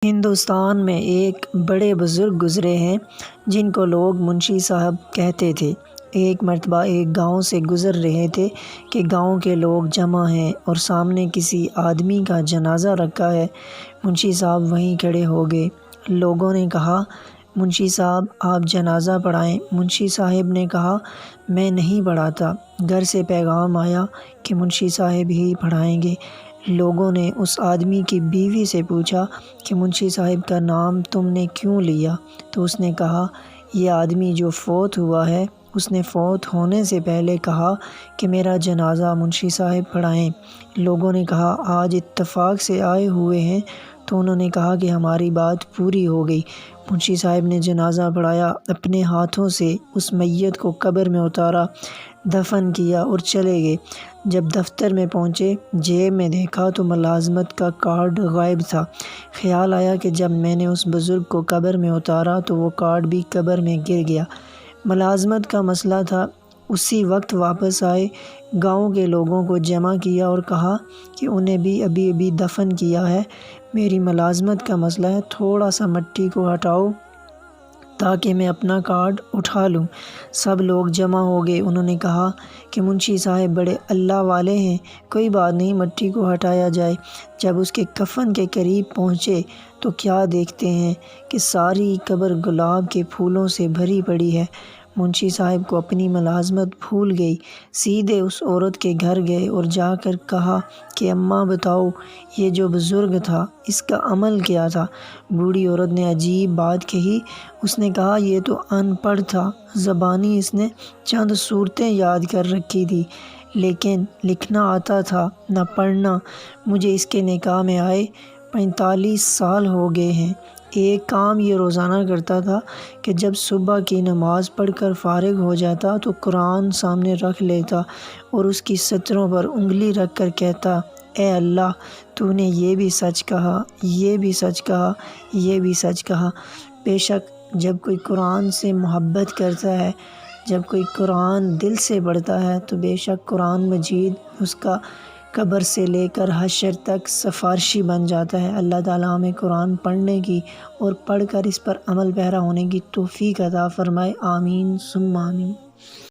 ہندوستان میں ایک بڑے بزرگ گزرے ہیں جن کو لوگ منشی صاحب کہتے تھے۔ ایک مرتبہ ایک گاؤں سے گزر رہے تھے کہ گاؤں کے لوگ جمع ہیں اور سامنے کسی آدمی کا جنازہ رکھا ہے۔ منشی صاحب وہیں کھڑے ہو گئے۔ لوگوں نے کہا، منشی صاحب آپ جنازہ پڑھائیں۔ منشی صاحب نے کہا، میں نہیں پڑھاتا۔ گھر سے پیغام آیا کہ منشی صاحب ہی پڑھائیں گے۔ لوگوں نے اس آدمی کی بیوی سے پوچھا کہ منشی صاحب کا نام تم نے کیوں لیا؟ تو اس نے کہا، یہ آدمی جو فوت ہوا ہے اس نے فوت ہونے سے پہلے کہا کہ میرا جنازہ منشی صاحب پڑھائیں۔ لوگوں نے کہا، آج اتفاق سے آئے ہوئے ہیں، تو انہوں نے کہا کہ ہماری بات پوری ہو گئی۔ منشی صاحب نے جنازہ پڑھایا، اپنے ہاتھوں سے اس میت کو قبر میں اتارا، دفن کیا اور چلے گئے۔ جب دفتر میں پہنچے، جیب میں دیکھا تو ملازمت کا کارڈ غائب تھا۔ خیال آیا کہ جب میں نے اس بزرگ کو قبر میں اتارا تو وہ کارڈ بھی قبر میں گر گیا۔ ملازمت کا مسئلہ تھا۔ اسی وقت واپس آئے، گاؤں کے لوگوں کو جمع کیا اور کہا کہ انہیں بھی ابھی دفن کیا ہے۔ میری ملازمت کا مسئلہ ہے، تھوڑا سا مٹی کو ہٹاؤ تاکہ میں اپنا کارڈ اٹھا لوں۔ سب لوگ جمع ہو گئے۔ انہوں نے کہا کہ منشی صاحب بڑے اللہ والے ہیں، کوئی بات نہیں، مٹی کو ہٹایا جائے۔ جب اس کے کفن کے قریب پہنچے تو کیا دیکھتے ہیں کہ ساری قبر گلاب کے پھولوں سے بھری پڑی ہے۔ منشی صاحب کو اپنی ملازمت بھول گئی۔ سیدھے اس عورت کے گھر گئے اور جا کر کہا کہ اماں بتاؤ، یہ جو بزرگ تھا اس کا عمل کیا تھا؟ بوڑھی عورت نے عجیب بات کہی۔ اس نے کہا، یہ تو ان پڑھ تھا، زبانی اس نے چند صورتیں یاد کر رکھی تھی، لیکن لکھنا آتا تھا نہ پڑھنا۔ مجھے اس کے نکاح میں آئے 45 سال ہو گئے ہیں۔ ایک کام یہ روزانہ کرتا تھا کہ جب صبح کی نماز پڑھ کر فارغ ہو جاتا تو قرآن سامنے رکھ لیتا اور اس کی سطروں پر انگلی رکھ کر کہتا، اے اللہ، تو نے یہ بھی سچ کہا، یہ بھی سچ کہا، یہ بھی سچ کہا۔ بے شک جب کوئی قرآن سے محبت کرتا ہے، جب کوئی قرآن دل سے پڑھتا ہے تو بے شک قرآن مجید اس کا قبر سے لے کر حشر تک سفارشی بن جاتا ہے۔ اللہ تعالیٰ ہمیں قرآن پڑھنے کی اور پڑھ کر اس پر عمل پیرا ہونے کی توفیق عطا فرمائے۔ آمین ثم آمین۔